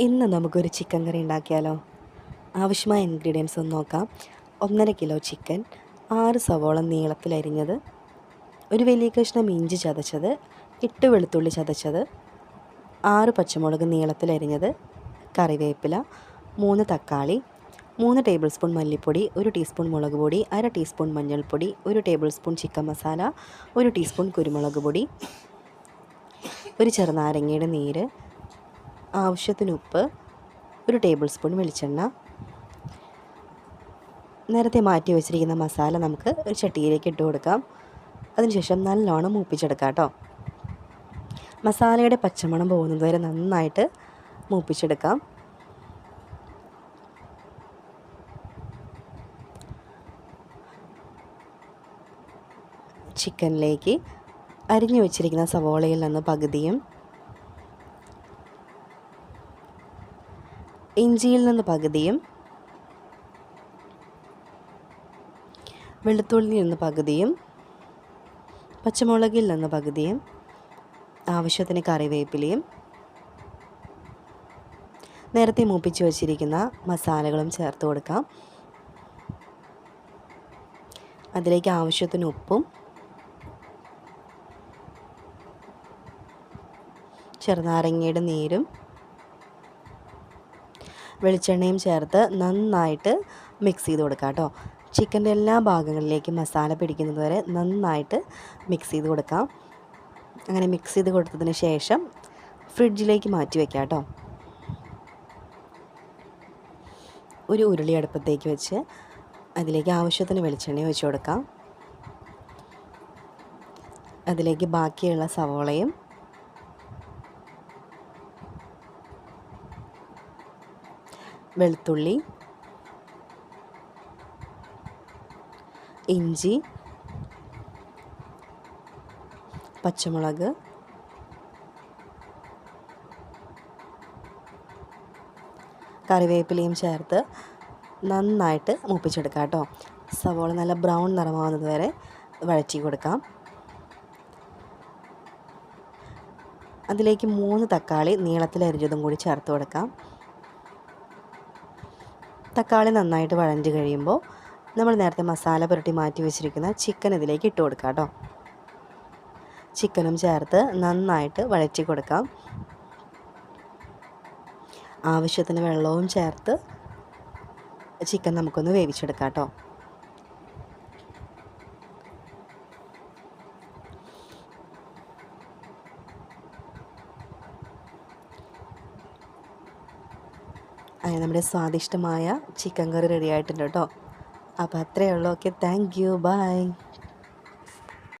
ഇന്ന് നമുക്കൊരു ചിക്കൻ കറി ഉണ്ടാക്കിയാലോ? ആവശ്യമായ ഇൻഗ്രീഡിയൻസ് ഒന്ന് നോക്കാം. 1.5 കിലോ ചിക്കൻ, 6 സവോള നീളത്തിലരിഞ്ഞത്, ഒരു വലിയ കഷ്ണം ഇഞ്ചി ചതച്ചത്, 8 വെളുത്തുള്ളി ചതച്ചത്, 6 പച്ചമുളക് നീളത്തിലരിഞ്ഞത്, കറിവേപ്പില, 3 തക്കാളി, 3 ടേബിൾ സ്പൂൺ മല്ലിപ്പൊടി, 1 ടീസ്പൂൺ മുളക് പൊടി, 1/2 ടീസ്പൂൺ മഞ്ഞൾപ്പൊടി, 1 table spoon chicken masala, 1 teaspoon കുരുമുളക് പൊടി, ഒരു ചെറുനാരങ്ങയുടെ നീര്, ആവശ്യത്തിന് ഉപ്പ്, 1 ടേബിൾ സ്പൂൺ വെളിച്ചെണ്ണ. നേരത്തെ മാറ്റി വെച്ചിരിക്കുന്ന മസാല നമുക്ക് ഒരു ചട്ടിയിലേക്ക് ഇട്ട് കൊടുക്കാം. അതിനുശേഷം നല്ലോണം മൂപ്പിച്ചെടുക്കാം കേട്ടോ. മസാലയുടെ പച്ചമണം പോകുന്നത് വരെ നന്നായിട്ട് മൂപ്പിച്ചെടുക്കാം. ചിക്കനിലേക്ക് അരിഞ്ഞു വെച്ചിരിക്കുന്ന സവോളയിൽ നിന്ന് പകുതിയും, ഇഞ്ചിയിൽ നിന്ന് പകുതിയും, വെളുത്തുള്ളിയിൽ നിന്ന് പകുതിയും, പച്ചമുളകിൽ നിന്ന് പകുതിയും, ആവശ്യത്തിന് കറിവേപ്പിലയും, നേരത്തെ മൂപ്പിച്ച് വച്ചിരിക്കുന്ന മസാലകളും ചേർത്ത് കൊടുക്കാം. അതിലേക്ക് ആവശ്യത്തിന് ഉപ്പും ചെറുനാരങ്ങയുടെ നീരും വെളിച്ചെണ്ണയും ചേർത്ത് നന്നായിട്ട് മിക്സ് ചെയ്ത് കൊടുക്കാം കേട്ടോ. ചിക്കൻ്റെ എല്ലാ ഭാഗങ്ങളിലേക്കും മസാല പിടിക്കുന്നത് വരെ നന്നായിട്ട് മിക്സ് ചെയ്ത് കൊടുക്കാം. അങ്ങനെ മിക്സ് ചെയ്ത് കൊടുത്തതിന് ശേഷം ഫ്രിഡ്ജിലേക്ക് മാറ്റി വയ്ക്കാം കേട്ടോ. ഒരു ഉരുളി അടുപ്പത്തേക്ക് വെച്ച് അതിലേക്ക് ആവശ്യത്തിന് വെളിച്ചെണ്ണ ഒഴിച്ച് കൊടുക്കാം. അതിലേക്ക് ബാക്കിയുള്ള സവോളയും വെളുത്തുള്ളി, ഇഞ്ചി, പച്ചമുളക്, കറിവേപ്പിലയും ചേർത്ത് നന്നായിട്ട് മൂപ്പിച്ചെടുക്കാം കേട്ടോ. സവോള നല്ല ബ്രൗൺ നിറമാവുന്നത് വരെ വഴറ്റി കൊടുക്കാം. അതിലേക്ക് 3 തക്കാളി നീളത്തിലരിഞ്ഞതും കൂടി ചേർത്ത് കൊടുക്കാം. തക്കാളി നന്നായിട്ട് വഴഞ്ഞ് കഴിയുമ്പോൾ നമ്മൾ നേരത്തെ മസാല പുരട്ടി മാറ്റി വെച്ചിരിക്കുന്ന ചിക്കൻ ഇതിലേക്ക് ഇട്ട് കൊടുക്കാം കേട്ടോ. ചിക്കനും ചേർത്ത് നന്നായിട്ട് വഴറ്റി കൊടുക്കാം. ആവശ്യത്തിന് വെള്ളവും ചേർത്ത് ചിക്കൻ നമുക്കൊന്ന് വേവിച്ചെടുക്കാം കേട്ടോ. അങ്ങനെ നമ്മുടെ സ്വാദിഷ്ടമായ ചിക്കൻ കറി റെഡി ആയിട്ടുണ്ട് കേട്ടോ. അപ്പോൾ അത്രയേ ഉള്ളൂ. Okay, thank you, by.